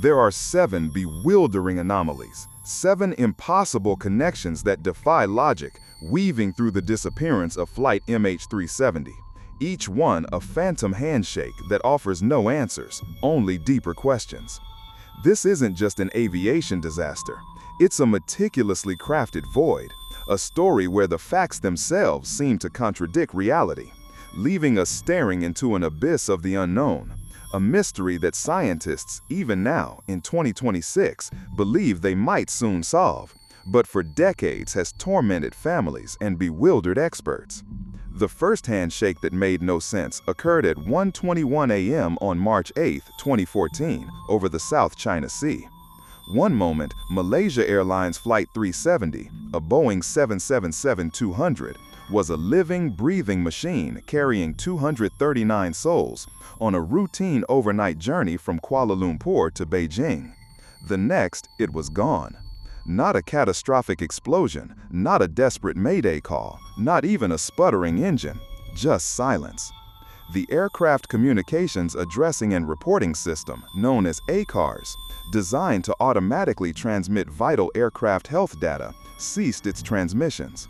There are 7 bewildering anomalies, 7 impossible connections that defy logic, weaving through the disappearance of Flight MH370. Each one a phantom handshake that offers no answers, only deeper questions. This isn't just an aviation disaster. It's a meticulously crafted void, a story where the facts themselves seem to contradict reality, leaving us staring into an abyss of the unknown, a mystery that scientists, even now, in 2026, believe they might soon solve, but for decades has tormented families and bewildered experts. The first handshake that made no sense occurred at 1:21 a.m. on March 8, 2014, over the South China Sea. One moment, MalaysiaAirlines Flight 370, a Boeing 777-200, was a living, breathing machine carrying 239 souls on a routine overnight journey from Kuala Lumpur to Beijing. The next, it was gone. Not a catastrophic explosion, not a desperate mayday call, not even a sputtering engine, just silence. The Aircraft Communications Addressing and Reporting System, known as ACARS, designed to automatically transmit vital aircraft health data, ceased its transmissions.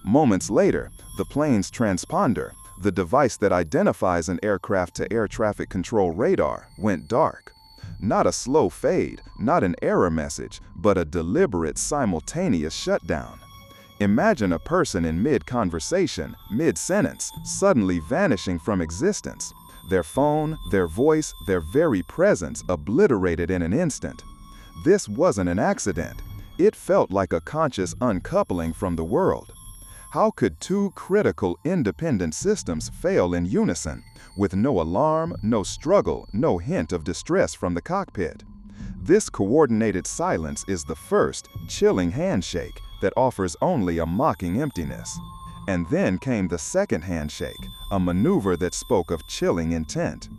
Moments later, the plane's transponder, the device that identifies an aircraft to air traffic control radar, went dark. Not a slow fade, not an error message, but a deliberate, simultaneous shutdown. Imagine a person in mid-conversation, mid-sentence, suddenly vanishing from existence. Their phone, their voice, their very presence obliterated in an instant. This wasn't an accident. It felt like a conscious uncoupling from the world. How could two critical, independent systems fail in unison, with no alarm, no struggle, no hint of distress from the cockpit? This coordinated silence is the first, chilling handshake that offers only a mocking emptiness. And then came the second handshake, a maneuver that spoke of chilling intent.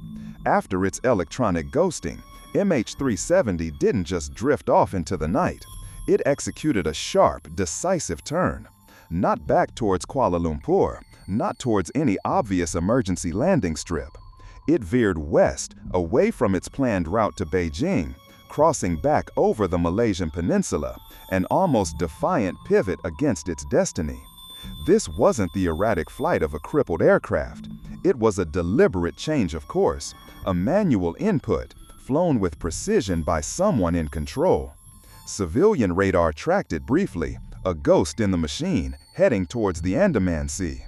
After its electronic ghosting, MH370 didn't just drift off into the night. It executed a sharp, decisive turn. Not back towards Kuala Lumpur, not towards any obvious emergency landing strip. It veered west, away from its planned route to Beijing, crossing back over the Malaysian peninsula, an almost defiant pivot against its destiny. This wasn't the erratic flight of a crippled aircraft. It was a deliberate change of course, a manual input, flown with precision by someone in control. Civilian radar tracked it briefly, a ghost in the machine, heading towards the Andaman Sea.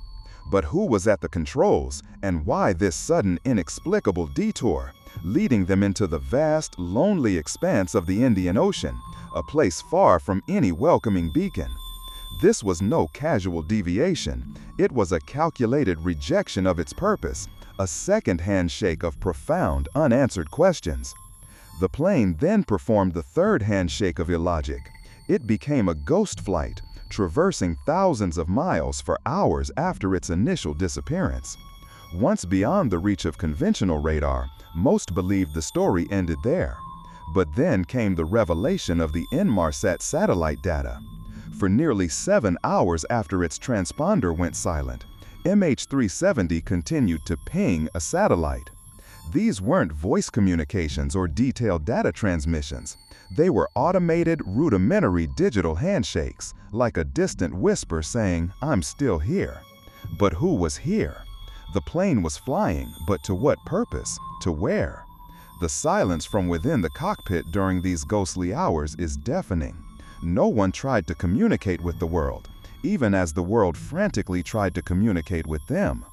But who was at the controls, and why this sudden, inexplicable detour, leading them into the vast, lonely expanse of the Indian Ocean, a place far from any welcoming beacon? This was no casual deviation. It was a calculated rejection of its purpose, a second handshake of profound, unanswered questions. The plane then performed the third handshake of illogic. It became a ghost flight, traversing thousands of miles for hours after its initial disappearance. Once beyond the reach of conventional radar, most believed the story ended there. But then came the revelation of the Inmarsat satellite data. For nearly 7 hours after its transponder went silent, MH370 continued to ping a satellite. These weren't voice communications or detailed data transmissions. They were automated, rudimentary digital handshakes, like a distant whisper saying, "I'm still here." But who was here? The plane was flying, but to what purpose? To where? The silence from within the cockpit during these ghostly hours is deafening. No one tried to communicate with the world, even as the world frantically tried to communicate with them.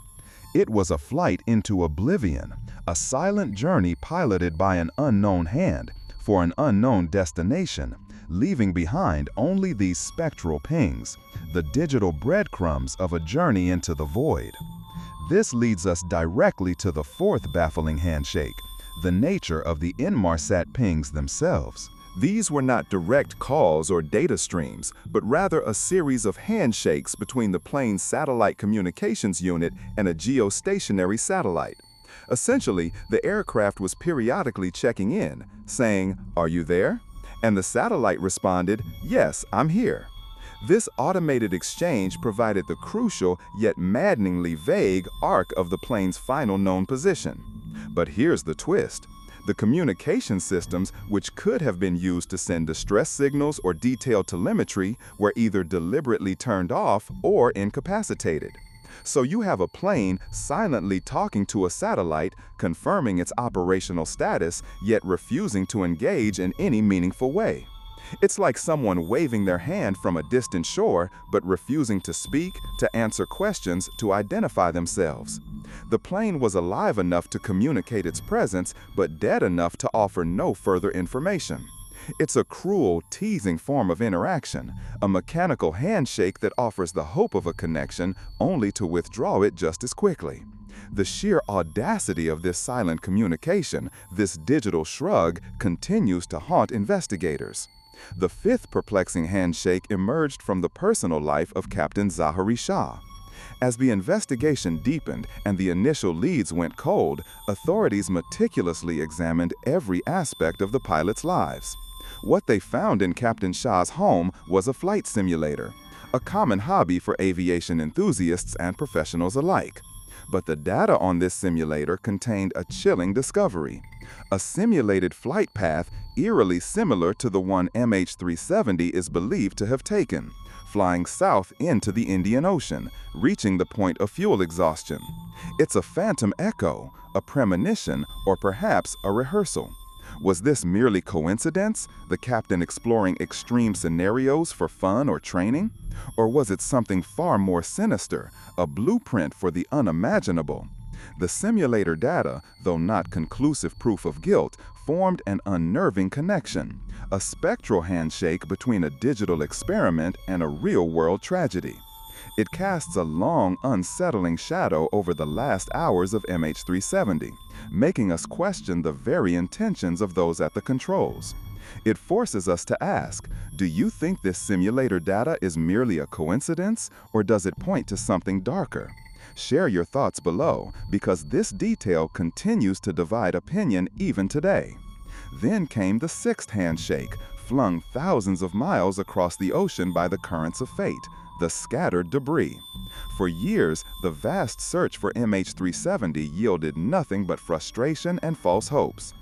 It was a flight into oblivion, a silent journey piloted by an unknown hand, for an unknown destination, leaving behind only these spectral pings, the digital breadcrumbs of a journey into the void. This leads us directly to the fourth baffling handshake, the nature of the Inmarsat pings themselves. These were not direct calls or data streams, but rather a series of handshakes between the plane's satellite communications unit and a geostationary satellite. Essentially, the aircraft was periodically checking in, saying, "Are you there?" And the satellite responded, "Yes, I'm here." This automated exchange provided the crucial yet maddeningly vague arc of the plane's final known position. But here's the twist. The communication systems, which could have been used to send distress signals or detailed telemetry, were either deliberately turned off or incapacitated. So you have a plane silently talking to a satellite, confirming its operational status, yet refusing to engage in any meaningful way. It's like someone waving their hand from a distant shore, but refusing to speak, to answer questions, to identify themselves. The plane was alive enough to communicate its presence, but dead enough to offer no further information. It's a cruel, teasing form of interaction, a mechanical handshake that offers the hope of a connection only to withdraw it just as quickly. The sheer audacity of this silent communication, this digital shrug, continues to haunt investigators. The fifth perplexing handshake emerged from the personal life of Captain Zahari Shah. As the investigation deepened and the initial leads went cold, authorities meticulously examined every aspect of the pilots' lives. What they found in Captain Shah's home was a flight simulator, a common hobby for aviation enthusiasts and professionals alike. But the data on this simulator contained a chilling discovery: a simulated flight path eerily similar to the one MH370 is believed to have taken, flying south into the Indian Ocean, reaching the point of fuel exhaustion. It's a phantom echo, a premonition, or perhaps a rehearsal. Was this merely coincidence, the captain exploring extreme scenarios for fun or training? Or was it something far more sinister, a blueprint for the unimaginable? The simulator data, though not conclusive proof of guilt, formed an unnerving connection, a spectral handshake between a digital experiment and a real-world tragedy. It casts a long, unsettling shadow over the last hours of MH370, making us question the very intentions of those at the controls. It forces us to ask, do you think this simulator data is merely a coincidence, or does it point to something darker? Share your thoughts below, because this detail continues to divide opinion even today. Then came the sixth handshake, flung thousands of miles across the ocean by the currents of fate: the scattered debris. For years, the vast search for MH370 yielded nothing but frustration and false hopes.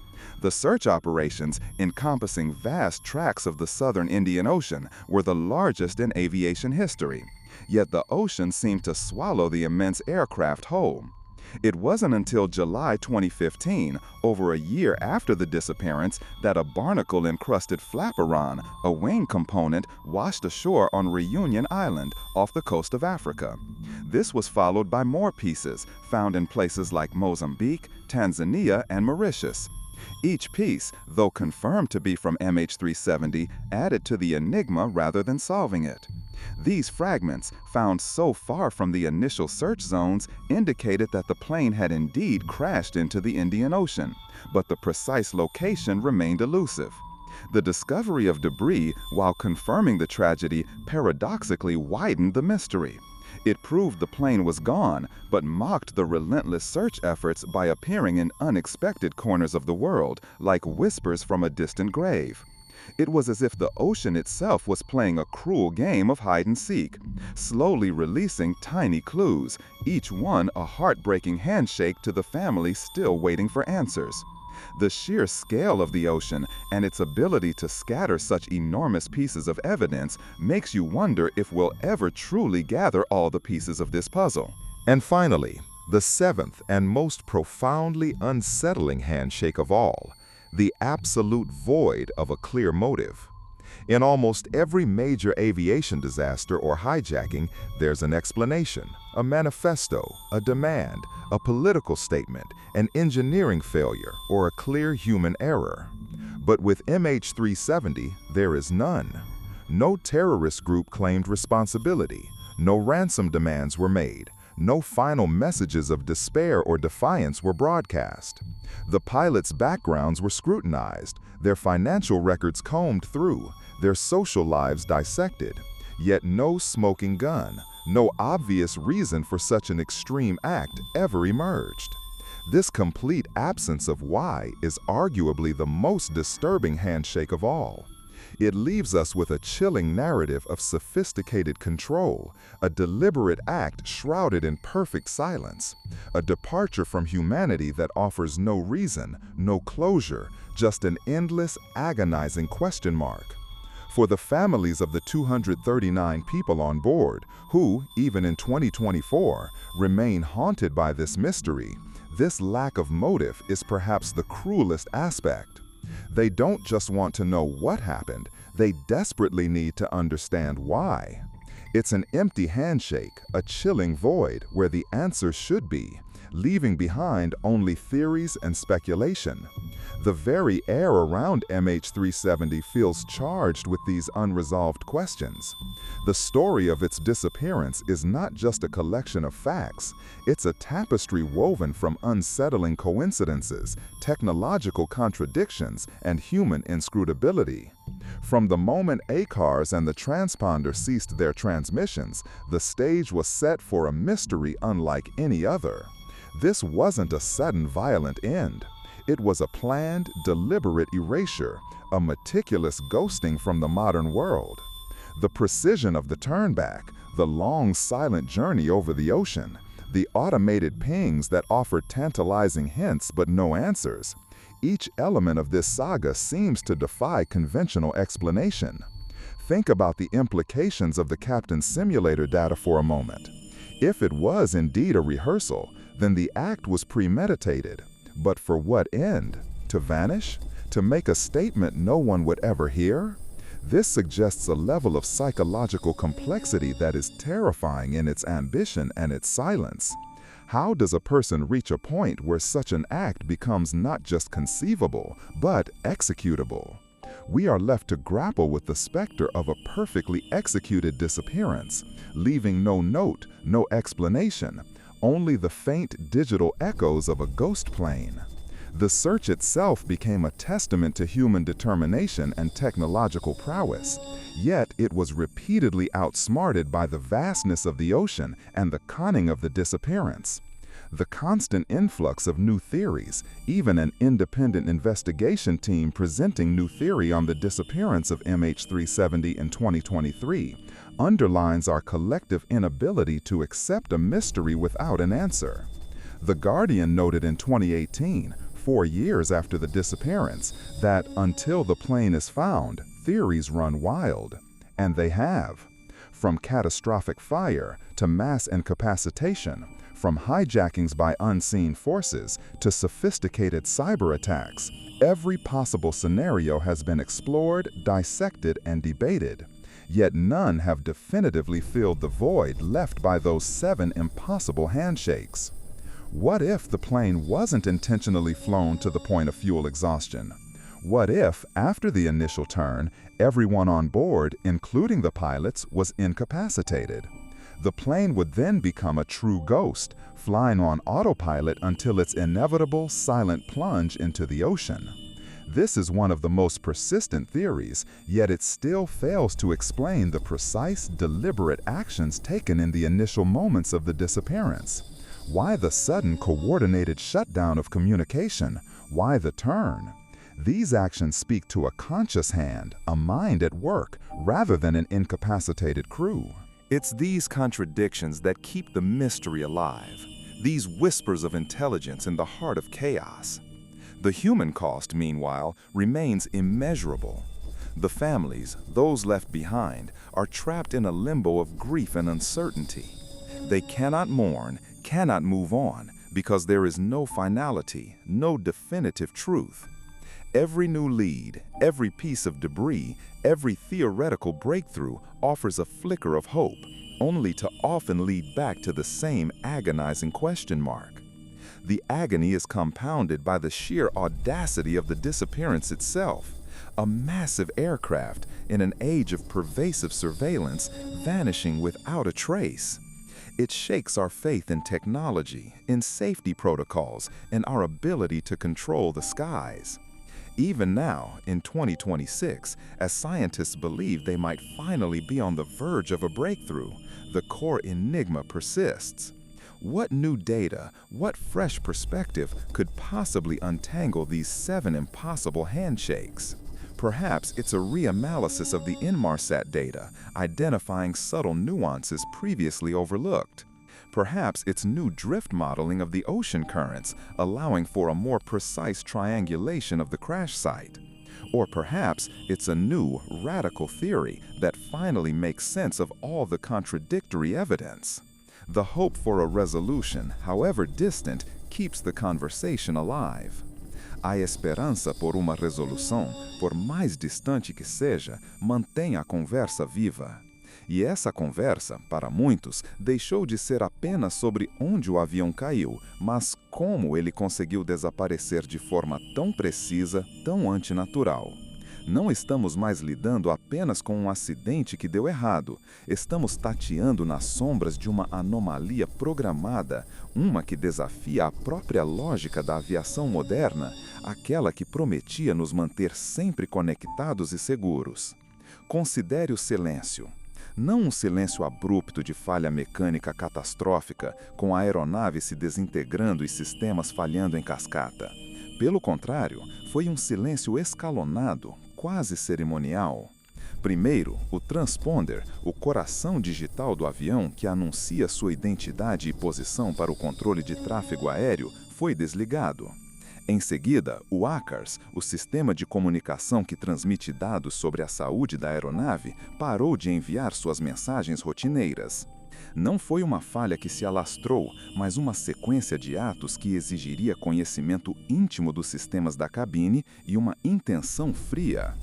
The search operations, encompassing vast tracts of the southern Indian Ocean, were the largest in aviation history. Yet the ocean seemed to swallow the immense aircraft whole. It wasn't until July 2015, over a year after the disappearance, that a barnacle-encrusted flaperon, a wing component, washed ashore on Reunion Island off the coast of Africa. This was followed by more pieces, found in places like Mozambique, Tanzania, and Mauritius. Each piece, though confirmed to be from MH370, added to the enigma rather than solving it. These fragments, found so far from the initial search zones, indicated that the plane had indeed crashed into the Indian Ocean, but the precise location remained elusive. The discovery of debris, while confirming the tragedy, paradoxically widened the mystery. It proved the plane was gone, but mocked the relentless search efforts by appearing in unexpected corners of the world, like whispers from a distant grave. It was as if the ocean itself was playing a cruel game of hide-and-seek, slowly releasing tiny clues, each one a heartbreaking handshake to the family still waiting for answers. The sheer scale of the ocean and its ability to scatter such enormous pieces of evidence makes you wonder if we'll ever truly gather all the pieces of this puzzle. And finally, the seventh and most profoundly unsettling handshake of all: the absolute void of a clear motive. In almost every major aviation disaster or hijacking, there's an explanation, a manifesto, a demand, a political statement, an engineering failure, or a clear human error. But with MH370, there is none. No terrorist group claimed responsibility. No ransom demands were made. No final messages of despair or defiance were broadcast. The pilots' backgrounds were scrutinized, their financial records combed through, their social lives dissected. Yet no smoking gun, no obvious reason for such an extreme act ever emerged. This complete absence of why is arguably the most disturbing handshake of all. It leaves us with a chilling narrative of sophisticated control, a deliberate act shrouded in perfect silence, a departure from humanity that offers no reason, no closure, just an endless, agonizing question mark. For the families of the 239 people on board, who, even in 2024, remain haunted by this mystery, this lack of motive is perhaps the cruelest aspect. They don't just want to know what happened, they desperately need to understand why. It's an empty handshake, a chilling void where the answer should be, leaving behind only theories and speculation. The very air around MH370 feels charged with these unresolved questions. The story of its disappearance is not just a collection of facts, it's a tapestry woven from unsettling coincidences, technological contradictions, and human inscrutability. From the moment ACARS and the transponder ceased their transmissions, the stage was set for a mystery unlike any other. This wasn't a sudden violent end. It was a planned, deliberate erasure, a meticulous ghosting from the modern world. The precision of the turnback, the long silent journey over the ocean, the automated pings that offered tantalizing hints but no answers. Each element of this saga seems to defy conventional explanation. Think about the implications of the captain's simulator data for a moment. If it was indeed a rehearsal, then the act was premeditated. But for what end? To vanish? To make a statement no one would ever hear? This suggests a level of psychological complexity that is terrifying in its ambition and its silence. How does a person reach a point where such an act becomes not just conceivable, but executable? We are left to grapple with the specter of a perfectly executed disappearance, leaving no note, no explanation, only the faint digital echoes of a ghost plane. The search itself became a testament to human determination and technological prowess, yet it was repeatedly outsmarted by the vastness of the ocean and the cunning of the disappearance. The constant influx of new theories, even an independent investigation team presenting new theory on the disappearance of MH370 in 2023, underlines our collective inability to accept a mystery without an answer. The Guardian noted in 2018, 4 years after the disappearance, that until the plane is found, theories run wild. And they have. From catastrophic fire to mass incapacitation, from hijackings by unseen forces to sophisticated cyber attacks, every possible scenario has been explored, dissected, and debated. Yet none have definitively filled the void left by those 7 impossible handshakes. What if the plane wasn't intentionally flown to the point of fuel exhaustion? What if, after the initial turn, everyone on board, including the pilots, was incapacitated? The plane would then become a true ghost, flying on autopilot until its inevitable silent plunge into the ocean. This is one of the most persistent theories, yet it still fails to explain the precise, deliberate actions taken in the initial moments of the disappearance. Why the sudden coordinated shutdown of communication? Why the turn? These actions speak to a conscious hand, a mind at work, rather than an incapacitated crew. It's these contradictions that keep the mystery alive, these whispers of intelligence in the heart of chaos. The human cost, meanwhile, remains immeasurable. The families, those left behind, are trapped in a limbo of grief and uncertainty. They cannot mourn, cannot move on, because there is no finality, no definitive truth. Every new lead, every piece of debris, every theoretical breakthrough offers a flicker of hope, only to often lead back to the same agonizing question mark. The agony is compounded by the sheer audacity of the disappearance itself. A massive aircraft in an age of pervasive surveillance vanishing without a trace. It shakes our faith in technology, in safety protocols, and our ability to control the skies. Even now, in 2026, as scientists believe they might finally be on the verge of a breakthrough, the core enigma persists. What new data, what fresh perspective could possibly untangle these 7 impossible handshakes? Perhaps it's a reanalysis of the Inmarsat data, identifying subtle nuances previously overlooked. Perhaps it's new drift modeling of the ocean currents, allowing for a more precise triangulation of the crash site. Or perhaps it's a new, radical theory that finally makes sense of all the contradictory evidence. The hope for a resolution, however distant, keeps the conversation alive. A esperança por uma resolução, por mais distante que seja, mantém a conversa viva. E essa conversa, para muitos, deixou de ser apenas sobre onde o avião caiu, mas como ele conseguiu desaparecer de forma tão precisa, tão antinatural. Não estamos mais lidando apenas com um acidente que deu errado. Estamos tateando nas sombras de uma anomalia programada, uma que desafia a própria lógica da aviação moderna, aquela que prometia nos manter sempre conectados e seguros. Considere o silêncio. Não um silêncio abrupto de falha mecânica catastrófica, com a aeronave se desintegrando e sistemas falhando em cascata. Pelo contrário, foi um silêncio escalonado, quase cerimonial. Primeiro, o transponder, o coração digital do avião que anuncia sua identidade e posição para o controle de tráfego aéreo, foi desligado. Em seguida, o ACARS, o sistema de comunicação que transmite dados sobre a saúde da aeronave, parou de enviar suas mensagens rotineiras. Não foi uma falha que se alastrou, mas uma sequência de atos que exigiria conhecimento íntimo dos sistemas da cabine e uma intenção fria.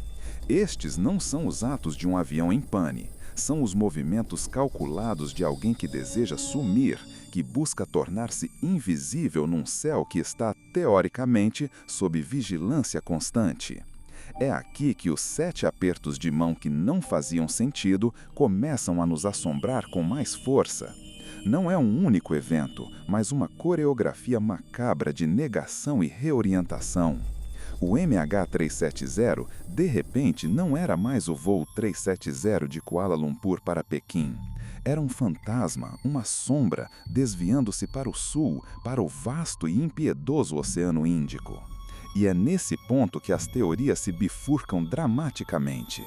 Estes não são os atos de um avião em pane, são os movimentos calculados de alguém que deseja sumir, que busca tornar-se invisível num céu que está, teoricamente, sob vigilância constante. É aqui que os 7 apertos de mão que não faziam sentido começam a nos assombrar com mais força. Não é um único evento, mas uma coreografia macabra de negação e reorientação. O MH370, de repente, não era mais o voo 370 de Kuala Lumpur para Pequim. Era um fantasma, uma sombra, desviando-se para o sul, para o vasto e impiedoso Oceano Índico. E é nesse ponto que as teorias se bifurcam dramaticamente.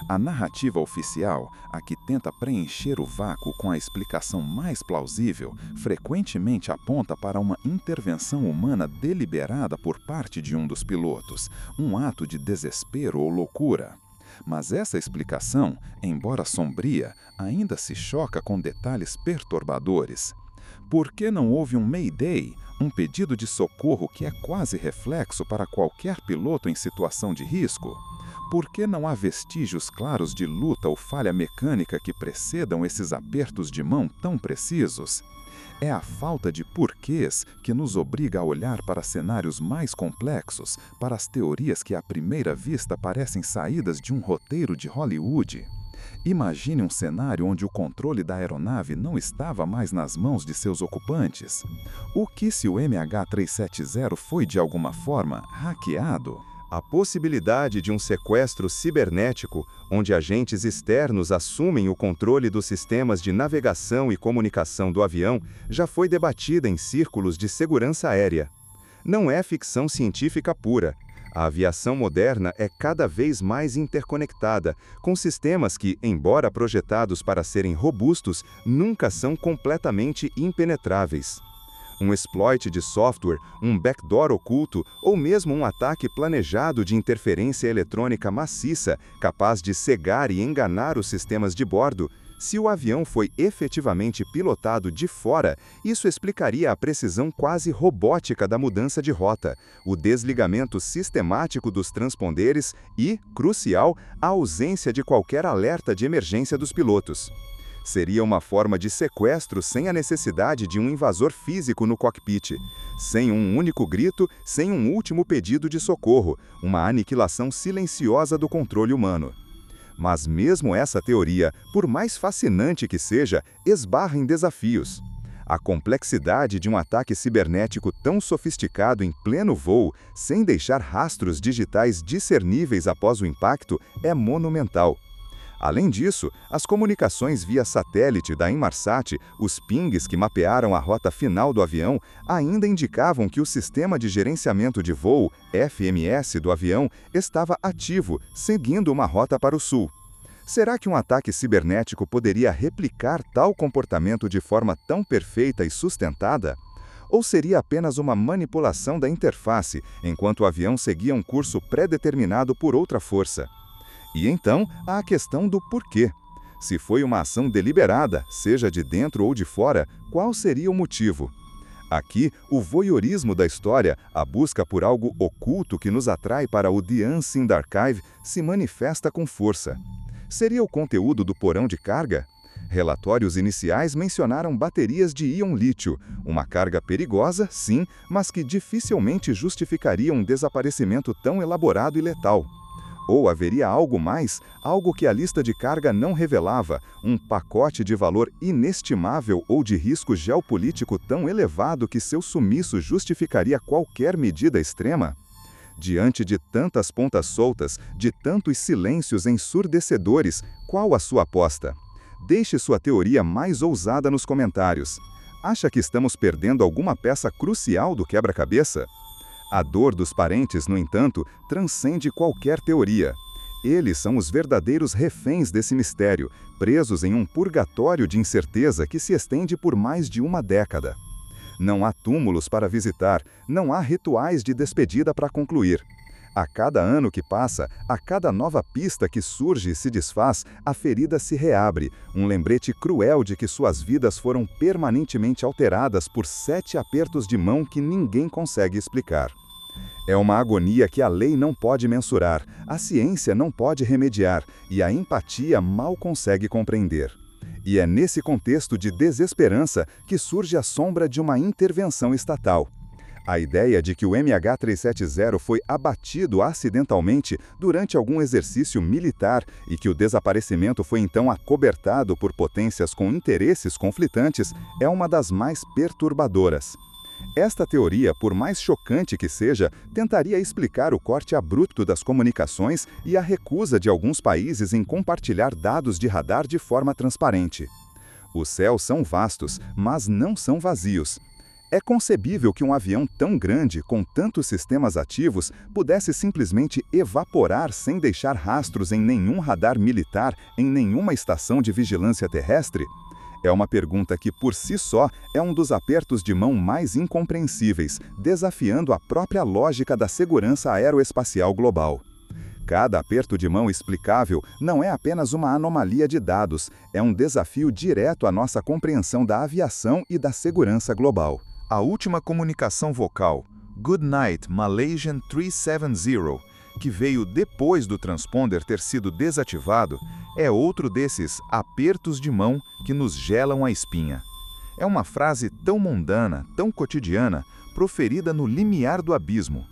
A narrativa oficial, a que tenta preencher o vácuo com a explicação mais plausível, frequentemente aponta para uma intervenção humana deliberada por parte de um dos pilotos, um ato de desespero ou loucura. Mas essa explicação, embora sombria, ainda se choca com detalhes perturbadores. Por que não houve um Mayday, um pedido de socorro que é quase reflexo para qualquer piloto em situação de risco? Por que não há vestígios claros de luta ou falha mecânica que precedam esses apertos de mão tão precisos? É a falta de porquês que nos obriga a olhar para cenários mais complexos, para as teorias que à primeira vista parecem saídas de um roteiro de Hollywood. Imagine um cenário onde o controle da aeronave não estava mais nas mãos de seus ocupantes. O que se o MH370 foi de alguma forma hackeado? A possibilidade de um sequestro cibernético, onde agentes externos assumem o controle dos sistemas de navegação e comunicação do avião, já foi debatida em círculos de segurança aérea. Não é ficção científica pura. A aviação moderna é cada vez mais interconectada, com sistemas que, embora projetados para serem robustos, nunca são completamente impenetráveis. Um exploit de software, um backdoor oculto ou mesmo um ataque planejado de interferência eletrônica maciça, capaz de cegar e enganar os sistemas de bordo. Se o avião foi efetivamente pilotado de fora, isso explicaria a precisão quase robótica da mudança de rota, o desligamento sistemático dos transponders e, crucial, a ausência de qualquer alerta de emergência dos pilotos. Seria uma forma de sequestro sem a necessidade de um invasor físico no cockpit, sem um único grito, sem um último pedido de socorro, uma aniquilação silenciosa do controle humano. Mas mesmo essa teoria, por mais fascinante que seja, esbarra em desafios. A complexidade de um ataque cibernético tão sofisticado em pleno voo, sem deixar rastros digitais discerníveis após o impacto, é monumental. Além disso, as comunicações via satélite da Inmarsat, os pings que mapearam a rota final do avião, ainda indicavam que o sistema de gerenciamento de voo, FMS, do avião estava ativo, seguindo uma rota para o sul. Será que um ataque cibernético poderia replicar tal comportamento de forma tão perfeita e sustentada? Ou seria apenas uma manipulação da interface, enquanto o avião seguia um curso pré-determinado por outra força? E então, há a questão do porquê. Se foi uma ação deliberada, seja de dentro ou de fora, qual seria o motivo? Aqui, o voyeurismo da história, a busca por algo oculto que nos atrai para o The Unseen Archive, se manifesta com força. Seria o conteúdo do porão de carga? Relatórios iniciais mencionaram baterias de íon lítio, uma carga perigosa, sim, mas que dificilmente justificaria um desaparecimento tão elaborado e letal. Ou haveria algo mais, algo que a lista de carga não revelava, um pacote de valor inestimável ou de risco geopolítico tão elevado que seu sumiço justificaria qualquer medida extrema? Diante de tantas pontas soltas, de tantos silêncios ensurdecedores, qual a sua aposta? Deixe sua teoria mais ousada nos comentários. Acha que estamos perdendo alguma peça crucial do quebra-cabeça? A dor dos parentes, no entanto, transcende qualquer teoria. Eles são os verdadeiros reféns desse mistério, presos em um purgatório de incerteza que se estende por mais de uma década. Não há túmulos para visitar, não há rituais de despedida para concluir. A cada ano que passa, a cada nova pista que surge e se desfaz, a ferida se reabre, um lembrete cruel de que suas vidas foram permanentemente alteradas por 7 apertos de mão que ninguém consegue explicar. É uma agonia que a lei não pode mensurar, a ciência não pode remediar e a empatia mal consegue compreender. E é nesse contexto de desesperança que surge a sombra de uma intervenção estatal. A ideia de que o MH370 foi abatido acidentalmente durante algum exercício militar e que o desaparecimento foi então acobertado por potências com interesses conflitantes é uma das mais perturbadoras. Esta teoria, por mais chocante que seja, tentaria explicar o corte abrupto das comunicações e a recusa de alguns países em compartilhar dados de radar de forma transparente. Os céus são vastos, mas não são vazios. É concebível que um avião tão grande, com tantos sistemas ativos, pudesse simplesmente evaporar sem deixar rastros em nenhum radar militar, em nenhuma estação de vigilância terrestre? É uma pergunta que, por si só, é um dos apertos de mão mais incompreensíveis, desafiando a própria lógica da segurança aeroespacial global. Cada aperto de mão explicável não é apenas uma anomalia de dados, é um desafio direto à nossa compreensão da aviação e da segurança global. A última comunicação vocal, Good Night, MalaysiAirlines, que veio depois do transponder ter sido desativado, é outro desses apertos de mão que nos gelam a espinha. É uma frase tão mundana, tão cotidiana, proferida no limiar do abismo.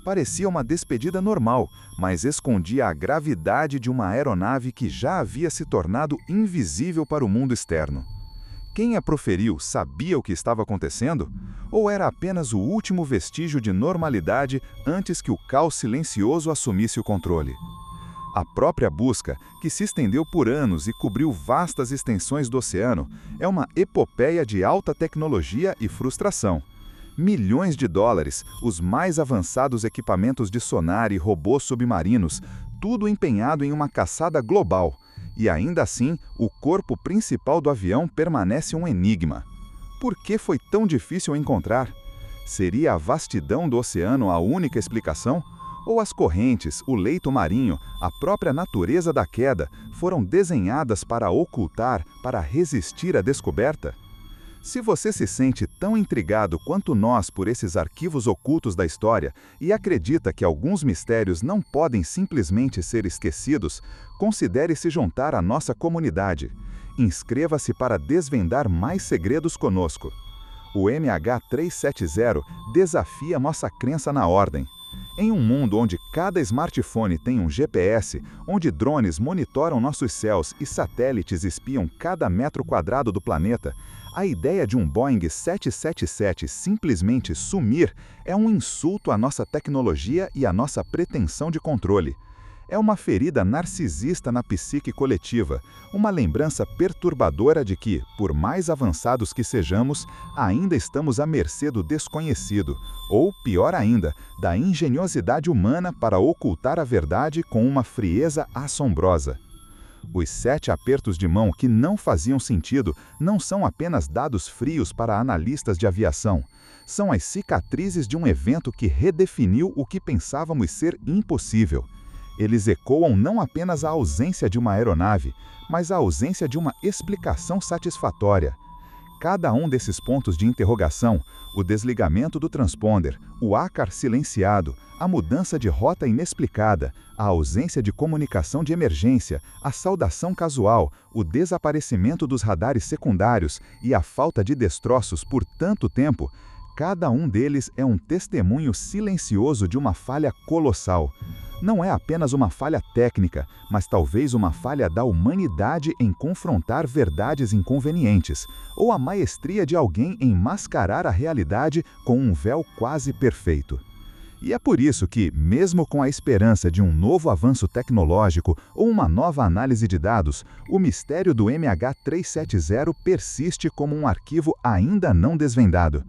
Parecia uma despedida normal, mas escondia a gravidade de uma aeronave que já havia se tornado invisível para o mundo externo. Quem a proferiu sabia o que estava acontecendo? Ou era apenas o último vestígio de normalidade antes que o caos silencioso assumisse o controle? A própria busca, que se estendeu por anos e cobriu vastas extensões do oceano, é uma epopeia de alta tecnologia e frustração. Milhões de dólares, os mais avançados equipamentos de sonar e robôs submarinos, tudo empenhado em uma caçada global. E ainda assim, o corpo principal do avião permanece um enigma. Por que foi tão difícil encontrar? Seria a vastidão do oceano a única explicação? Ou as correntes, o leito marinho, a própria natureza da queda, foram desenhadas para ocultar, para resistir à descoberta? Se você se sente tão intrigado quanto nós por esses arquivos ocultos da história e acredita que alguns mistérios não podem simplesmente ser esquecidos, considere se juntar à nossa comunidade. Inscreva-se para desvendar mais segredos conosco. O MH370 desafia nossa crença na ordem. Em um mundo onde cada smartphone tem um GPS, onde drones monitoram nossos céus e satélites espiam cada metro quadrado do planeta, a ideia de um Boeing 777 simplesmente sumir é um insulto à nossa tecnologia e à nossa pretensão de controle. É uma ferida narcisista na psique coletiva, uma lembrança perturbadora de que, por mais avançados que sejamos, ainda estamos à mercê do desconhecido, ou, pior ainda, da engenhosidade humana para ocultar a verdade com uma frieza assombrosa. Os 7 apertos de mão que não faziam sentido não são apenas dados frios para analistas de aviação. São as cicatrizes de um evento que redefiniu o que pensávamos ser impossível. Eles ecoam não apenas a ausência de uma aeronave, mas a ausência de uma explicação satisfatória. Cada um desses pontos de interrogação, o desligamento do transponder, o ácar silenciado, a mudança de rota inexplicada, a ausência de comunicação de emergência, a saudação casual, o desaparecimento dos radares secundários e a falta de destroços por tanto tempo, cada um deles é um testemunho silencioso de uma falha colossal. Não é apenas uma falha técnica, mas talvez uma falha da humanidade em confrontar verdades inconvenientes, ou a maestria de alguém em mascarar a realidade com um véu quase perfeito. E é por isso que, mesmo com a esperança de um novo avanço tecnológico ou uma nova análise de dados, o mistério do MH370 persiste como um arquivo ainda não desvendado.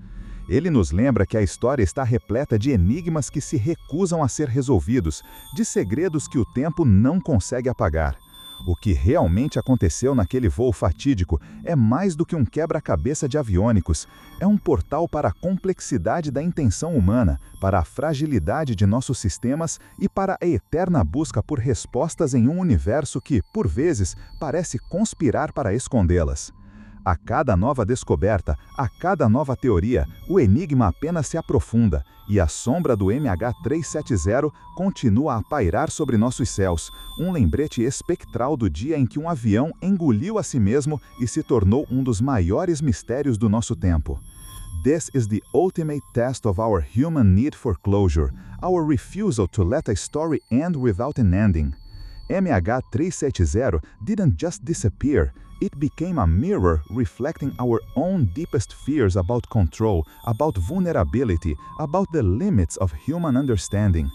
Ele nos lembra que a história está repleta de enigmas que se recusam a ser resolvidos, de segredos que o tempo não consegue apagar. O que realmente aconteceu naquele voo fatídico é mais do que um quebra-cabeça de aviônicos. É um portal para a complexidade da intenção humana, para a fragilidade de nossos sistemas e para a eterna busca por respostas em um universo que, por vezes, parece conspirar para escondê-las. A cada nova descoberta, a cada nova teoria, o enigma apenas se aprofunda e a sombra do MH370 continua a pairar sobre nossos céus, um lembrete espectral do dia em que um avião engoliu a si mesmo e se tornou um dos maiores mistérios do nosso tempo. This is the ultimate test of our human need for closure, our refusal to let a story end without an ending. MH370 didn't just disappear. It became a mirror reflecting our own deepest fears about control, about vulnerability, about the limits of human understanding.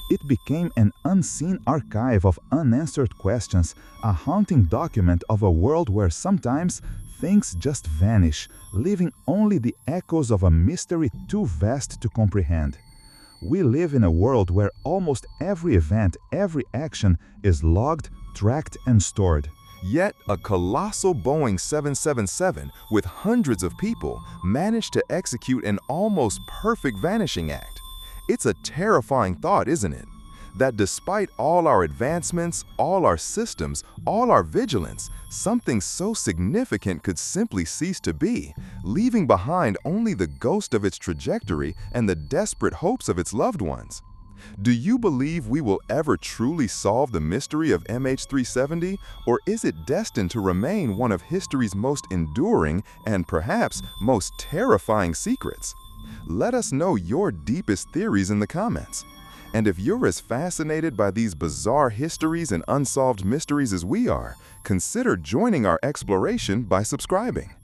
It became an unseen archive of unanswered questions, a haunting document of a world where sometimes things just vanish, leaving only the echoes of a mystery too vast to comprehend. We live in a world where almost every event, every action is logged, tracked, and stored. Yet, a colossal Boeing 777 with hundreds of people managed to execute an almost perfect vanishing act. It's a terrifying thought, isn't it? That despite all our advancements, all our systems, all our vigilance, something so significant could simply cease to be, leaving behind only the ghost of its trajectory and the desperate hopes of its loved ones. Do you believe we will ever truly solve the mystery of MH370, or is it destined to remain one of history's most enduring and perhaps most terrifying secrets? Let us know your deepest theories in the comments. And if you're as fascinated by these bizarre histories and unsolved mysteries as we are, consider joining our exploration by subscribing.